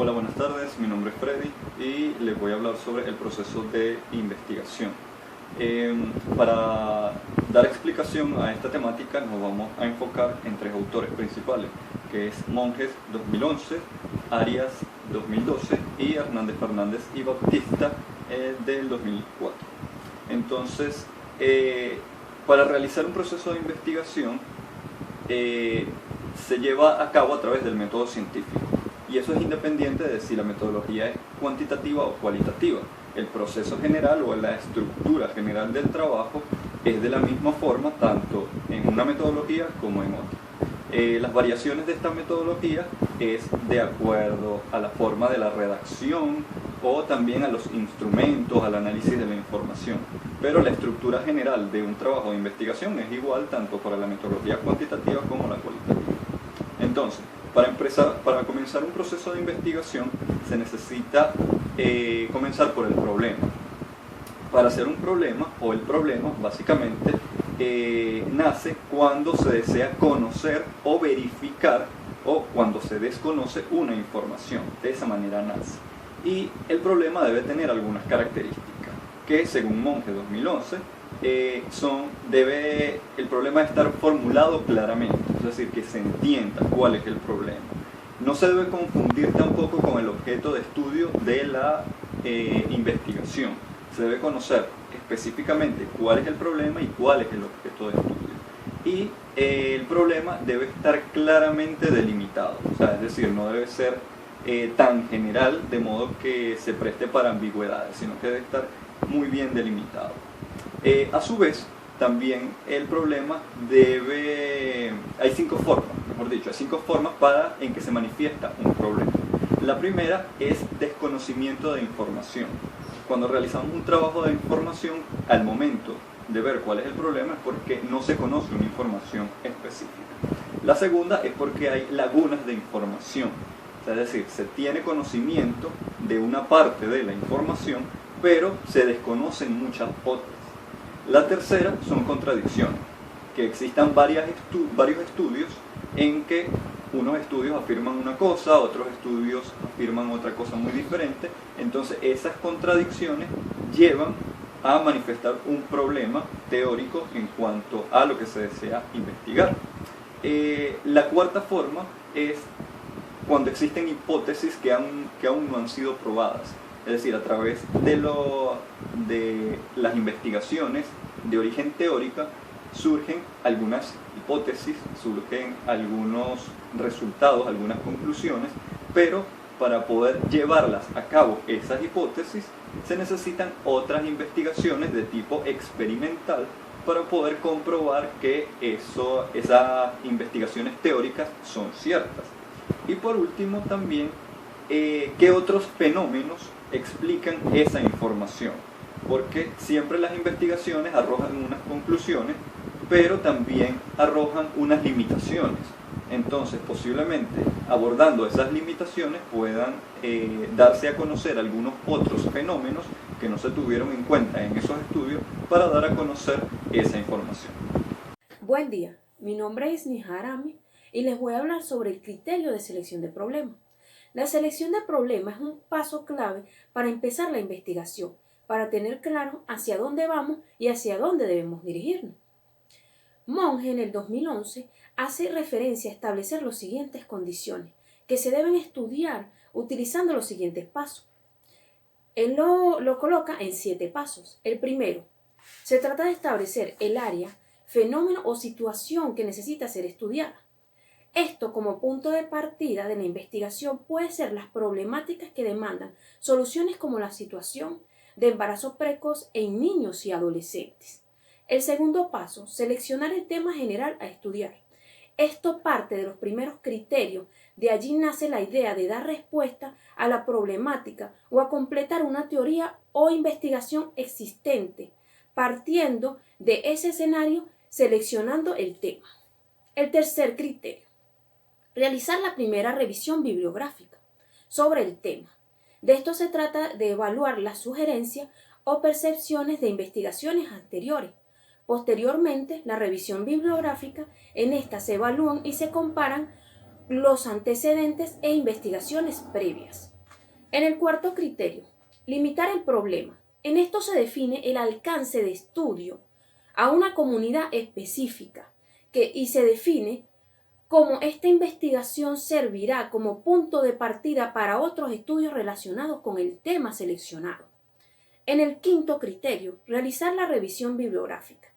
Hola, buenas tardes, mi nombre es Freddy y les voy a hablar sobre el proceso de investigación. Para dar explicación a esta temática nos vamos a enfocar en tres autores principales, que es Monjes 2011, Arias 2012 y Hernández Fernández y Baptista del 2004. Entonces, para realizar un proceso de investigación se lleva a cabo a través del método científico. Y eso es independiente de si la metodología es cuantitativa o cualitativa. El proceso general o la estructura general del trabajo es de la misma forma tanto en una metodología como en otra. Las variaciones de esta metodología es de acuerdo a la forma de la redacción o también a los instrumentos, al análisis de la información. Pero la estructura general de un trabajo de investigación es igual tanto para la metodología cuantitativa como la cualitativa. Entonces, para comenzar un proceso de investigación se necesita comenzar por el problema. Para hacer un problema, o el problema básicamente, nace cuando se desea conocer o verificar o cuando se desconoce una información. De esa manera nace. Y el problema debe tener algunas características que, según Monge 2011, el problema debe estar formulado claramente, es decir, que se entienda cuál es el problema. No se debe confundir tampoco con el objeto de estudio de la investigación. Se debe conocer específicamente cuál es el problema y cuál es el objeto de estudio. Y el problema debe estar claramente delimitado, o sea, es decir, no debe ser tan general de modo que se preste para ambigüedades, sino que debe estar muy bien delimitado. A su vez, también el problema hay cinco formas en que se manifiesta un problema. La primera es desconocimiento de información. Cuando realizamos un trabajo de información, al momento de ver cuál es el problema es porque no se conoce una información específica. La segunda es porque hay lagunas de información, es decir, se tiene conocimiento de una parte de la información, pero se desconocen muchas otras. La tercera son contradicciones, que existan varios estudios en que unos estudios afirman una cosa, otros estudios afirman otra cosa muy diferente. Entonces esas contradicciones llevan a manifestar un problema teórico en cuanto a lo que se desea investigar. La cuarta forma es cuando existen hipótesis que aún no han sido probadas. Es decir, a través de las investigaciones de origen teórica surgen algunas hipótesis, surgen algunos resultados, algunas conclusiones, pero para poder llevarlas a cabo esas hipótesis se necesitan otras investigaciones de tipo experimental para poder comprobar que esas investigaciones teóricas son ciertas. Y por último también, ¿qué otros fenómenos explican esa información? Porque siempre las investigaciones arrojan unas conclusiones, pero también arrojan unas limitaciones. Entonces, posiblemente, abordando esas limitaciones, puedan darse a conocer algunos otros fenómenos que no se tuvieron en cuenta en esos estudios para dar a conocer esa información. Buen día, mi nombre es Nihar Ami y les voy a hablar sobre el criterio de selección de problemas. La selección de problemas es un paso clave para empezar la investigación, para tener claro hacia dónde vamos y hacia dónde debemos dirigirnos. Monge en el 2011 hace referencia a establecer las siguientes condiciones que se deben estudiar utilizando los siguientes pasos. Él lo coloca en 7 pasos. El primero, se trata de establecer el área, fenómeno o situación que necesita ser estudiada. Esto como punto de partida de la investigación puede ser las problemáticas que demandan soluciones como la situación de embarazo precoz en niños y adolescentes. El segundo paso, seleccionar el tema general a estudiar. Esto parte de los primeros criterios, de allí nace la idea de dar respuesta a la problemática o a completar una teoría o investigación existente, partiendo de ese escenario, seleccionando el tema. El tercer criterio, realizar la primera revisión bibliográfica sobre el tema. De esto se trata de evaluar las sugerencias o percepciones de investigaciones anteriores. Posteriormente, la revisión bibliográfica, en esta se evalúan y se comparan los antecedentes e investigaciones previas. En el cuarto criterio, limitar el problema. En esto se define el alcance de estudio a una comunidad específica y se define cómo esta investigación servirá como punto de partida para otros estudios relacionados con el tema seleccionado. En el quinto criterio, realizar la revisión bibliográfica.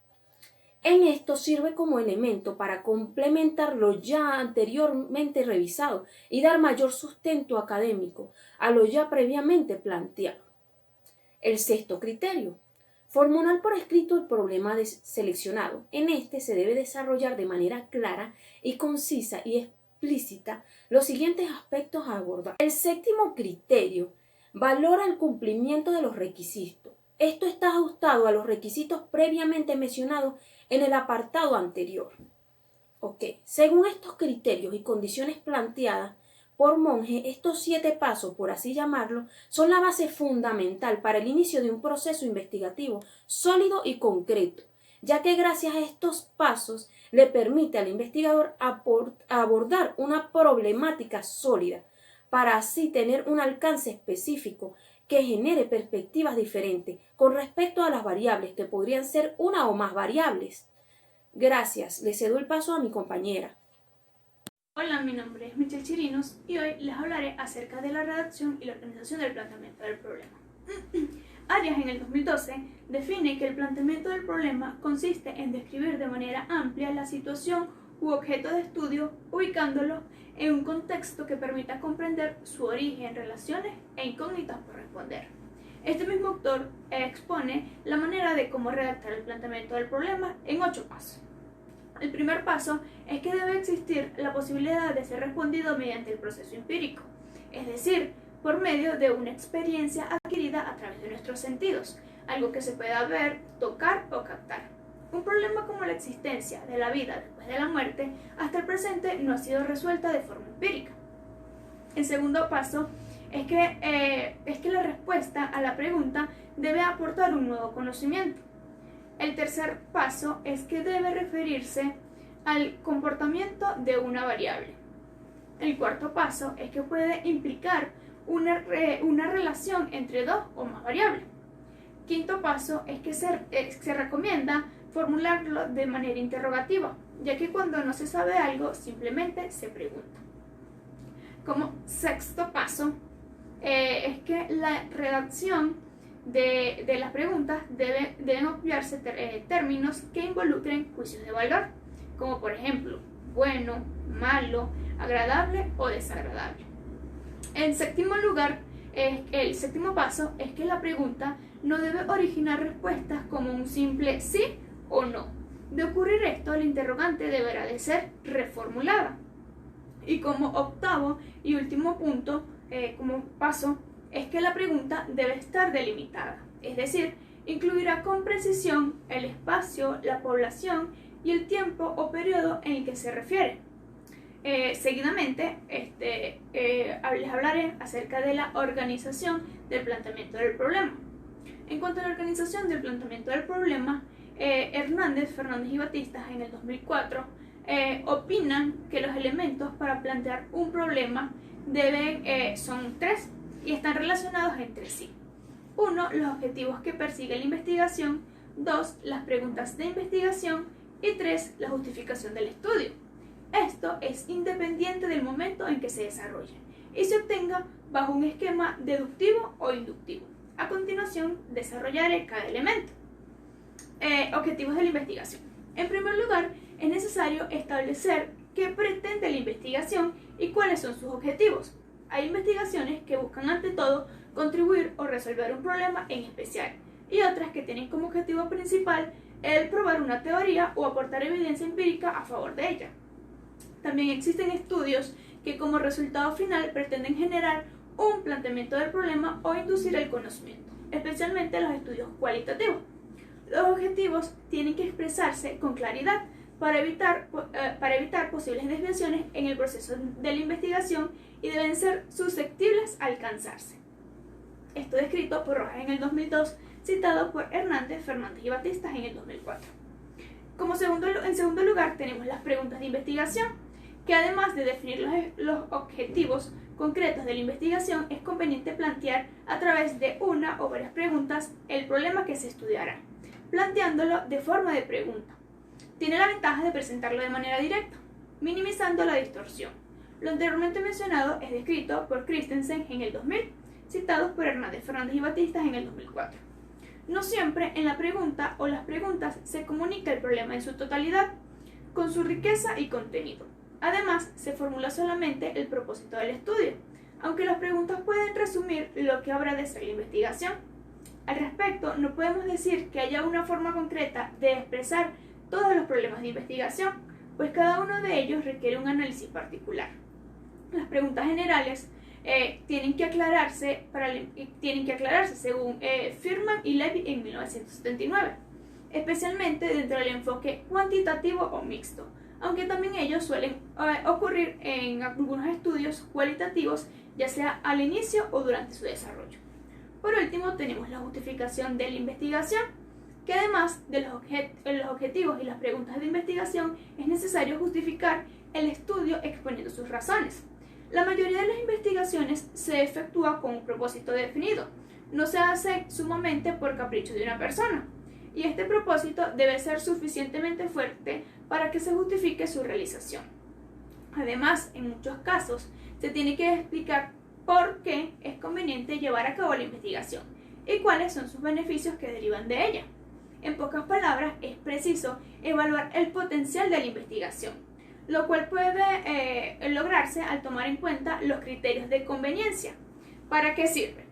En esto sirve como elemento para complementar lo ya anteriormente revisado y dar mayor sustento académico a lo ya previamente planteado. El sexto criterio, formular por escrito el problema seleccionado. En este se debe desarrollar de manera clara y concisa y explícita los siguientes aspectos a abordar. El séptimo criterio, valora el cumplimiento de los requisitos. Esto está ajustado a los requisitos previamente mencionados en el apartado anterior. Según estos criterios y condiciones planteadas por Monge, estos 7 pasos, por así llamarlo, son la base fundamental para el inicio de un proceso investigativo sólido y concreto, ya que gracias a estos pasos le permite al investigador abordar una problemática sólida, para así tener un alcance específico que genere perspectivas diferentes con respecto a las variables, que podrían ser una o más variables. Gracias, le cedo el paso a mi compañera. Hola, mi nombre es Michelle Chirinos y hoy les hablaré acerca de la redacción y la organización del planteamiento del problema. Arias en el 2012 define que el planteamiento del problema consiste en describir de manera amplia la situación u objeto de estudio, ubicándolo en un contexto que permita comprender su origen, relaciones e incógnitas por responder. Este mismo autor expone la manera de cómo redactar el planteamiento del problema en 8 pasos. El primer paso es que debe existir la posibilidad de ser respondido mediante el proceso empírico, es decir, por medio de una experiencia adquirida a través de nuestros sentidos, algo que se pueda ver, tocar o captar. Un problema como la existencia de la vida después de la muerte hasta el presente no ha sido resuelta de forma empírica. El segundo paso es que la respuesta a la pregunta debe aportar un nuevo conocimiento. El tercer paso es que debe referirse al comportamiento de una variable. El cuarto paso es que puede implicar una relación entre dos o más variables. Quinto paso es que se recomienda formularlo de manera interrogativa, ya que cuando no se sabe algo simplemente se pregunta. Como sexto paso es que la redacción de las preguntas deben obviarse términos que involucren juicios de valor, como por ejemplo bueno, malo, agradable o desagradable. En séptimo lugar, el séptimo paso es que la pregunta no debe originar respuestas como un simple sí o no. De ocurrir esto, la interrogante deberá de ser reformulada. Y como octavo y último punto, como paso, es que la pregunta debe estar delimitada, es decir, incluirá con precisión el espacio, la población y el tiempo o periodo en el que se refiere. Seguidamente, les hablaré acerca de la organización del planteamiento del problema. En cuanto a la organización del planteamiento del problema, Hernández, Fernández y Batistas en el 2004 opinan que los elementos para plantear un problema son 3 y están relacionados entre sí. 1. Los objetivos que persigue la investigación. 2. Las preguntas de investigación. Y 3. La justificación del estudio. Esto es independiente del momento en que se desarrolle y se obtenga bajo un esquema deductivo o inductivo. A continuación, desarrollaré cada elemento. Objetivos de la investigación. En primer lugar, es necesario establecer qué pretende la investigación y cuáles son sus objetivos. Hay investigaciones que buscan ante todo contribuir o resolver un problema en especial y otras que tienen como objetivo principal el probar una teoría o aportar evidencia empírica a favor de ella. También existen estudios que como resultado final pretenden generar un planteamiento del problema o inducir el conocimiento, especialmente los estudios cualitativos. Los objetivos tienen que expresarse con claridad para evitar posibles desviaciones en el proceso de la investigación y deben ser susceptibles a alcanzarse. Esto descrito por Rojas en el 2002, citado por Hernández, Fernández y Batistas en el 2004. En segundo lugar tenemos las preguntas de investigación, que además de definir los objetivos, concretos de la investigación, es conveniente plantear a través de una o varias preguntas el problema que se estudiará, planteándolo de forma de pregunta. Tiene la ventaja de presentarlo de manera directa, minimizando la distorsión. Lo anteriormente mencionado es descrito por Christensen en el 2000, citados por Hernández Fernández y Batistas en el 2004. No siempre en la pregunta o las preguntas se comunica el problema en su totalidad, con su riqueza y contenido. Además, se formula solamente el propósito del estudio, aunque las preguntas pueden resumir lo que habrá de ser la investigación. Al respecto, no podemos decir que haya una forma concreta de expresar todos los problemas de investigación, pues cada uno de ellos requiere un análisis particular. Las preguntas generales tienen que aclararse según Firman y Levy en 1979, especialmente dentro del enfoque cuantitativo o mixto, aunque también ellos suelen ocurrir en algunos estudios cualitativos, ya sea al inicio o durante su desarrollo. Por último, tenemos la justificación de la investigación, que además de los objetivos y las preguntas de investigación, es necesario justificar el estudio exponiendo sus razones. La mayoría de las investigaciones se efectúa con un propósito definido, no se hace sumamente por capricho de una persona, y este propósito debe ser suficientemente fuerte para que se justifique su realización. Además, en muchos casos, se tiene que explicar por qué es conveniente llevar a cabo la investigación y cuáles son sus beneficios que derivan de ella. En pocas palabras, es preciso evaluar el potencial de la investigación, lo cual puede lograrse al tomar en cuenta los criterios de conveniencia. ¿Para qué sirve?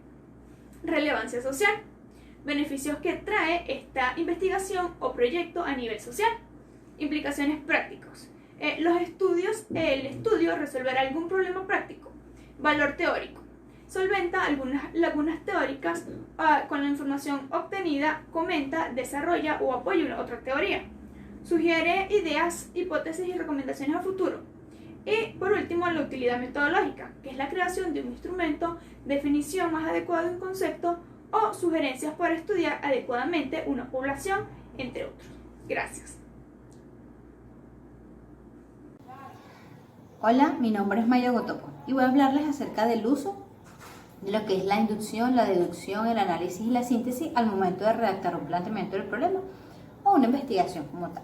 Relevancia social. Beneficios que trae esta investigación o proyecto a nivel social. Implicaciones prácticas. El estudio resolverá algún problema práctico. Valor teórico. Solventa algunas lagunas teóricas con la información obtenida, comenta, desarrolla o apoya otra teoría. Sugiere ideas, hipótesis y recomendaciones a futuro. Y por último, la utilidad metodológica, que es la creación de un instrumento, definición más adecuada de un concepto o sugerencias para estudiar adecuadamente una población, entre otros. Gracias. Hola, mi nombre es Mayra Gotoco y voy a hablarles acerca del uso de lo que es la inducción, la deducción, el análisis y la síntesis al momento de redactar un planteamiento del problema o una investigación como tal.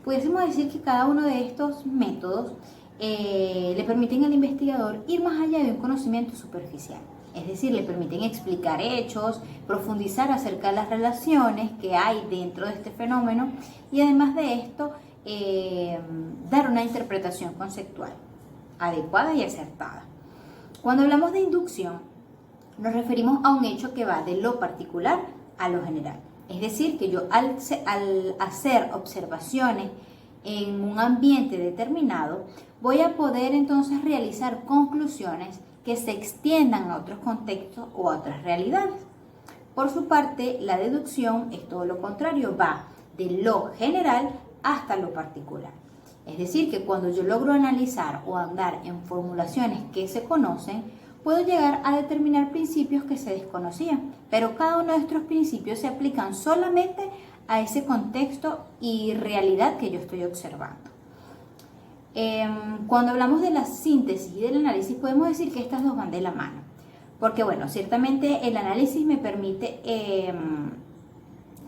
Pudiésemos decir que cada uno de estos métodos le permiten al investigador ir más allá de un conocimiento superficial. Es decir, le permiten explicar hechos, profundizar acerca de las relaciones que hay dentro de este fenómeno y además de esto, dar una interpretación conceptual adecuada y acertada. Cuando hablamos de inducción, nos referimos a un hecho que va de lo particular a lo general. Es decir, que yo al hacer observaciones en un ambiente determinado, voy a poder entonces realizar conclusiones que se extiendan a otros contextos o a otras realidades. Por su parte, la deducción es todo lo contrario, va de lo general hasta lo particular. Es decir, que cuando yo logro analizar o andar en formulaciones que se conocen, puedo llegar a determinar principios que se desconocían, pero cada uno de estos principios se aplican solamente a ese contexto y realidad que yo estoy observando. Cuando hablamos de la síntesis y del análisis, podemos decir que estas dos van de la mano, porque bueno, ciertamente el análisis me permite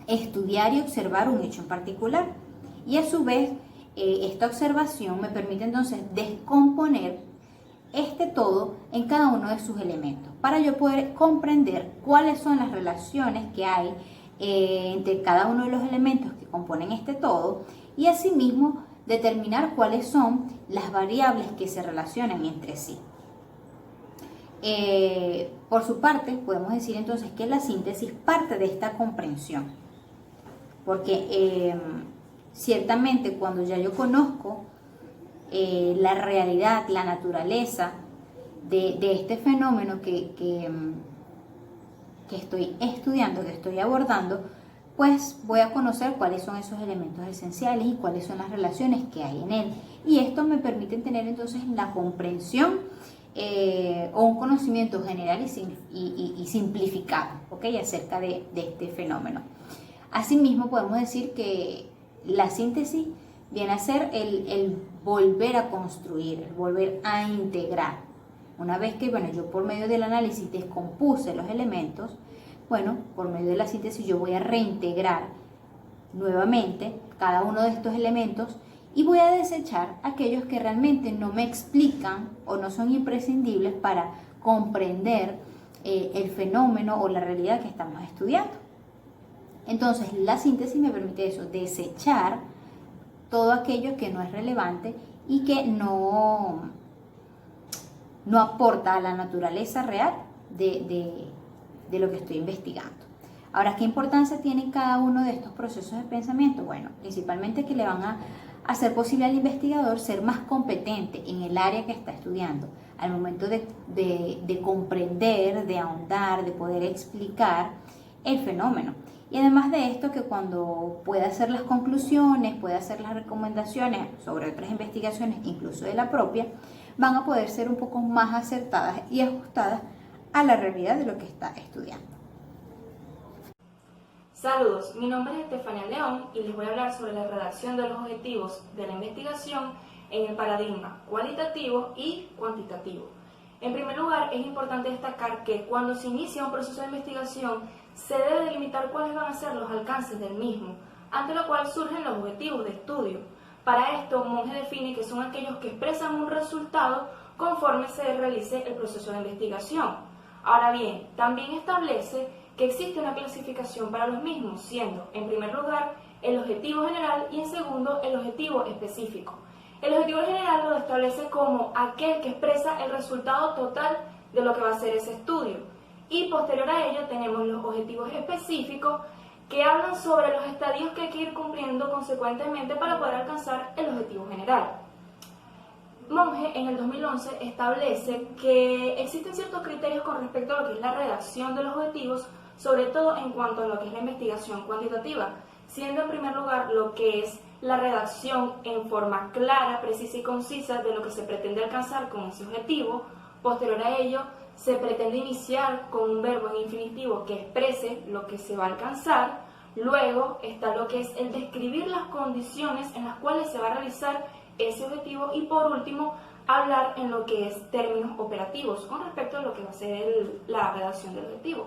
estudiar y observar un hecho en particular, y a su vez esta observación me permite entonces descomponer este todo en cada uno de sus elementos para yo poder comprender cuáles son las relaciones que hay entre cada uno de los elementos que componen este todo y asimismo determinar cuáles son las variables que se relacionan entre sí. Por su parte, podemos decir entonces que la síntesis parte de esta comprensión, porque ciertamente cuando ya yo conozco la realidad, la naturaleza de este fenómeno que estoy estudiando, que estoy abordando, pues voy a conocer cuáles son esos elementos esenciales y cuáles son las relaciones que hay en él. Y esto me permite tener entonces la comprensión o un conocimiento general y simplificado, ¿okay? Acerca de este fenómeno. Asimismo, podemos decir que la síntesis viene a ser el volver a construir, el volver a integrar, Una vez que, bueno, yo por medio del análisis descompuse los elementos, bueno, por medio de la síntesis yo voy a reintegrar nuevamente cada uno de estos elementos y voy a desechar aquellos que realmente no me explican o no son imprescindibles para comprender el fenómeno o la realidad que estamos estudiando. Entonces, la síntesis me permite eso, desechar todo aquello que no es relevante y que no aporta a la naturaleza real de lo que estoy investigando. Ahora, ¿qué importancia tiene cada uno de estos procesos de pensamiento? Bueno, principalmente que le van a hacer posible al investigador ser más competente en el área que está estudiando, al momento de comprender, de ahondar, de poder explicar el fenómeno. Y además de esto, que cuando pueda hacer las conclusiones, pueda hacer las recomendaciones sobre otras investigaciones, incluso de la propia, van a poder ser un poco más acertadas y ajustadas a la realidad de lo que está estudiando. Saludos, mi nombre es Estefania León y les voy a hablar sobre la redacción de los objetivos de la investigación en el paradigma cualitativo y cuantitativo. En primer lugar, es importante destacar que cuando se inicia un proceso de investigación se debe delimitar cuáles van a ser los alcances del mismo, ante lo cual surgen los objetivos de estudio. Para esto, Monge define que son aquellos que expresan un resultado conforme se realice el proceso de investigación. Ahora bien, también establece que existe una clasificación para los mismos, siendo, en primer lugar, el objetivo general y en segundo, el objetivo específico. El objetivo general lo establece como aquel que expresa el resultado total de lo que va a ser ese estudio. Y posterior a ello tenemos los objetivos específicos que hablan sobre los estadios que hay que ir cumpliendo consecuentemente para poder alcanzar el objetivo general. Monge en el 2011 establece que existen ciertos criterios con respecto a lo que es la redacción de los objetivos, sobre todo en cuanto a lo que es la investigación cuantitativa, siendo en primer lugar lo que es la redacción en forma clara, precisa y concisa de lo que se pretende alcanzar con ese objetivo. Posterior a ello, se pretende iniciar con un verbo en infinitivo que exprese lo que se va a alcanzar. Luego está lo que es el describir las condiciones en las cuales se va a realizar ese objetivo y por último hablar en lo que es términos operativos con respecto a lo que va a ser la redacción del objetivo.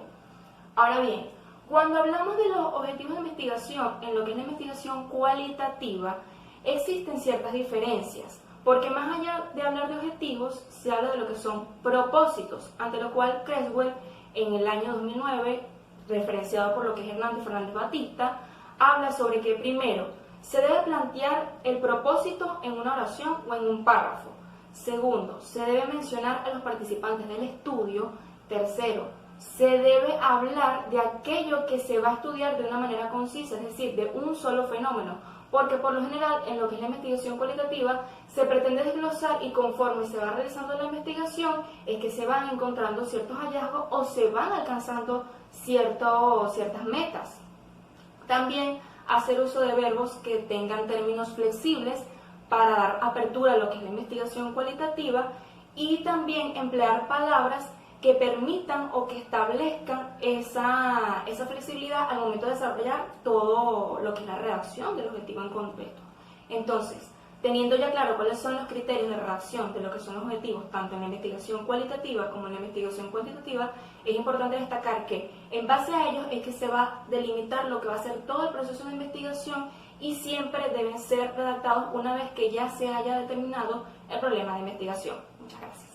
Ahora bien, cuando hablamos de los objetivos de investigación en lo que es la investigación cualitativa, existen ciertas diferencias, porque más allá de hablar de objetivos, se habla de lo que son propósitos, ante lo cual Creswell en el año 2009, referenciado por lo que es Hernández Fernández Batista, habla sobre que primero, se debe plantear el propósito en una oración o en un párrafo. Segundo, se debe mencionar a los participantes del estudio. Tercero, se debe hablar de aquello que se va a estudiar de una manera concisa, es decir, de un solo fenómeno, porque por lo general en lo que es la investigación cualitativa se pretende desglosar y conforme se va realizando la investigación es que se van encontrando ciertos hallazgos o se van alcanzando ciertas metas. También hacer uso de verbos que tengan términos flexibles para dar apertura a lo que es la investigación cualitativa y también emplear palabras que permitan o que establezcan esa flexibilidad al momento de desarrollar todo lo que es la redacción del objetivo en concreto. Entonces, teniendo ya claro cuáles son los criterios de redacción de lo que son los objetivos, tanto en la investigación cualitativa como en la investigación cuantitativa, es importante destacar que en base a ellos es que se va a delimitar lo que va a ser todo el proceso de investigación y siempre deben ser redactados una vez que ya se haya determinado el problema de investigación. Muchas gracias.